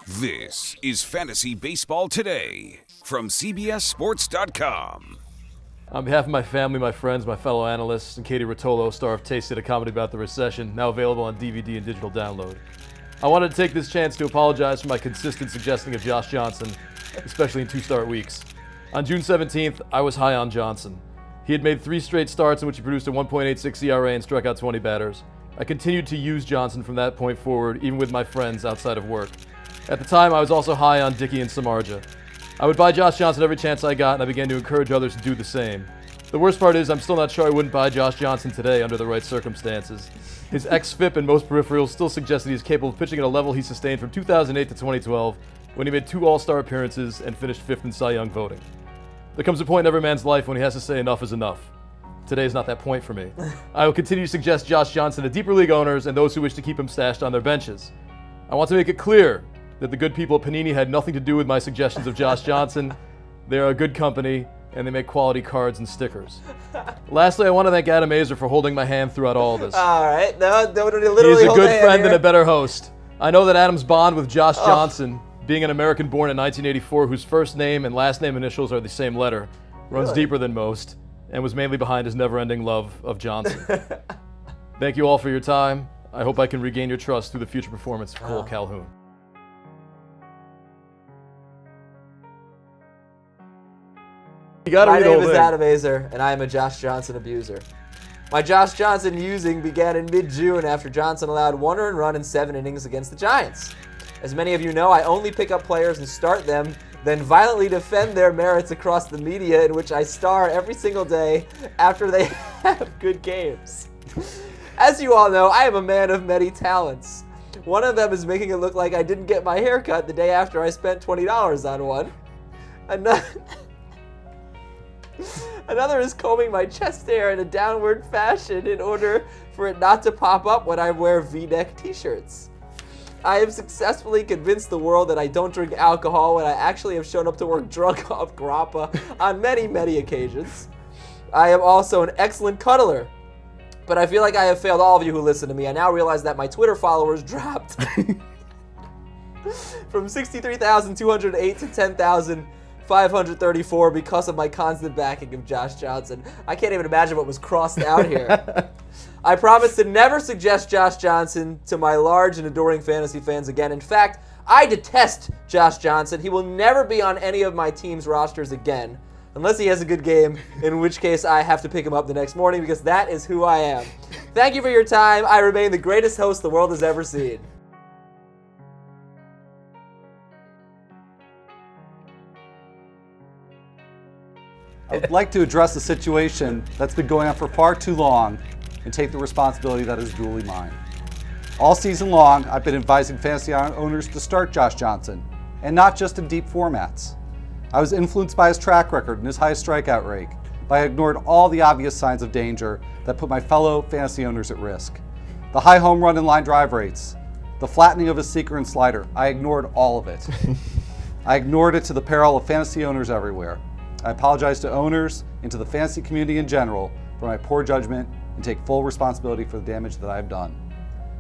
This is Fantasy Baseball Today from CBSSports.com. On behalf of my family, my friends, my fellow analysts, and Katie Rotolo, star of Tasted, a comedy about the recession, now available on DVD and digital download, I wanted to take this chance to apologize for my consistent suggesting of Josh Johnson, especially in two-start weeks. On June 17th, I was high on Johnson. He had made 3 straight starts in which he produced a 1.86 ERA and struck out 20 batters. I continued to use Johnson from that point forward, even with my friends outside of work. At the time, I was also high on Dickey and Samardzija. I would buy Josh Johnson every chance I got, and I began to encourage others to do the same. The worst part is I'm still not sure I wouldn't buy Josh Johnson today under the right circumstances. His xFIP and most peripherals still suggest that he's capable of pitching at a level he sustained from 2008 to 2012, when he made 2 All-Star appearances and finished 5th in Cy Young voting. There comes a point in every man's life when he has to say enough is enough. Today is not that point for me. I will continue to suggest Josh Johnson to deeper league owners and those who wish to keep him stashed on their benches. I want to make it clear that the good people at Panini had nothing to do with my suggestions of Josh Johnson. They are a good company, and they make quality cards and stickers. Lastly, I want to thank Adam Azer for holding my hand throughout all of this. All right, no, literally He's a good friend here. and a better host. I know that Adam's bond with Josh Johnson, being an American born in 1984 whose first name and last name initials are the same letter, runs deeper than most, and was mainly behind his never-ending love of Johnson. Thank you all for your time. I hope I can regain your trust through the future performance of Cole Calhoun. My name is Adam Azer, and I am a Josh Johnson abuser. My Josh Johnson using began in mid-June after Johnson allowed 1 earned run in 7 innings against the Giants. As many of you know, I only pick up players and start them, then violently defend their merits across the media, in which I star every single day after they have good games. As you all know, I am a man of many talents. One of them is making it look like I didn't get my hair cut the day after I spent $20 on one. Another is combing my chest hair in a downward fashion in order for it not to pop up when I wear V-neck t-shirts. I have successfully convinced the world that I don't drink alcohol when I actually have shown up to work drunk off grappa on many, many occasions. I am also an excellent cuddler, but I feel like I have failed all of you who listen to me. I now realize that my Twitter followers dropped from 63,208 to 10,534 because of my constant backing of Josh Johnson. I can't even imagine what was crossed out here. I promise to never suggest Josh Johnson to my large and adoring fantasy fans again. In fact, I detest Josh Johnson. He will never be on any of my team's rosters again, unless he has a good game, in which case I have to pick him up the next morning because that is who I am. Thank you for your time. I remain the greatest host the world has ever seen. I would like to address a situation that's been going on for far too long and take the responsibility that is duly mine. All season long, I've been advising fantasy owners to start Josh Johnson, and not just in deep formats. I was influenced by his track record and his high strikeout rate, but I ignored all the obvious signs of danger that put my fellow fantasy owners at risk. The high home run and line drive rates, the flattening of his seeker and slider, I ignored all of it. I ignored it to the peril of fantasy owners everywhere. I apologize to owners and to the fantasy community in general for my poor judgment and take full responsibility for the damage that I have done.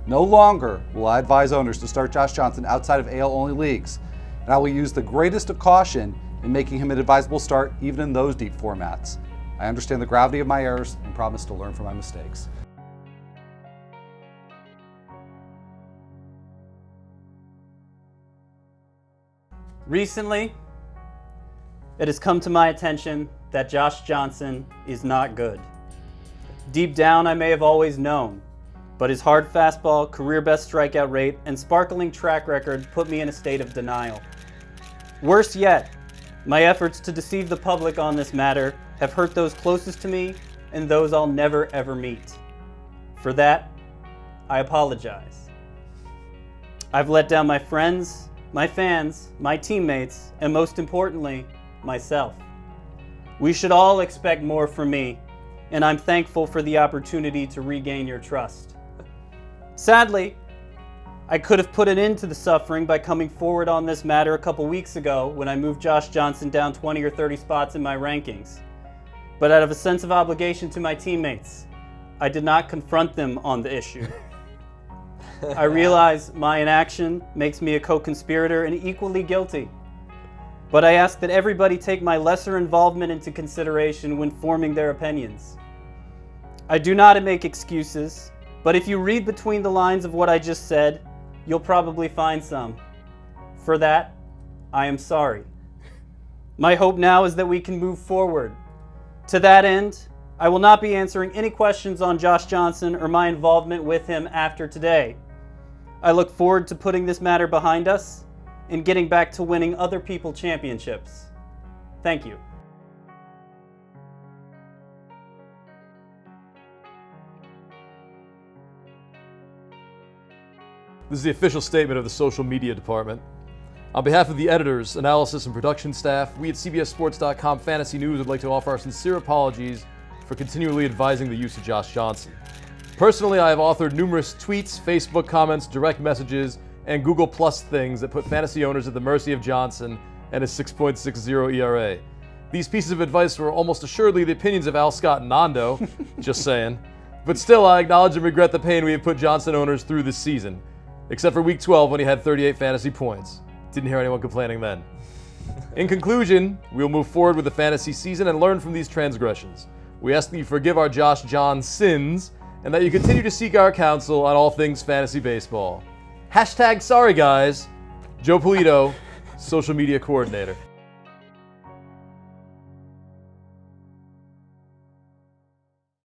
No longer will I advise owners to start Josh Johnson outside of AL-only leagues, and I will use the greatest of caution in making him an advisable start even in those deep formats. I understand the gravity of my errors and promise to learn from my mistakes. Recently, it has come to my attention that Josh Johnson is not good. Deep down, I may have always known, but his hard fastball, career-best strikeout rate, and sparkling track record put me in a state of denial. Worse yet, my efforts to deceive the public on this matter have hurt those closest to me and those I'll never ever meet. For that, I apologize. I've let down my friends, my fans, my teammates, and most importantly, myself. We should all expect more from me, and I'm thankful for the opportunity to regain your trust. Sadly, I could have put an end to the suffering by coming forward on this matter a couple weeks ago when I moved Josh Johnson down 20 or 30 spots in my rankings. But out of a sense of obligation to my teammates, I did not confront them on the issue. I realize my inaction makes me a co-conspirator and equally guilty. But I ask that everybody take my lesser involvement into consideration when forming their opinions. I do not make excuses, but if you read between the lines of what I just said, you'll probably find some. For that, I am sorry. My hope now is that we can move forward. To that end, I will not be answering any questions on Josh Johnson or my involvement with him after today. I look forward to putting this matter behind us and getting back to winning other people championships. Thank you. This is the official statement of the social media department. On behalf of the editors, analysis, and production staff, we at CBSSports.com Fantasy News would like to offer our sincere apologies for continually advising the use of Josh Johnson. Personally, I have authored numerous tweets, Facebook comments, direct messages, and Google Plus things that put fantasy owners at the mercy of Johnson and his 6.60 ERA. These pieces of advice were almost assuredly the opinions of Al Scott and Nando, just saying. But still, I acknowledge and regret the pain we have put Johnson owners through this season, except for Week 12 when he had 38 fantasy points. Didn't hear anyone complaining then. In conclusion, we'll move forward with the fantasy season and learn from these transgressions. We ask that you forgive our Josh John sins and that you continue to seek our counsel on all things fantasy baseball. #sorry guys, Joe Polito, social media coordinator.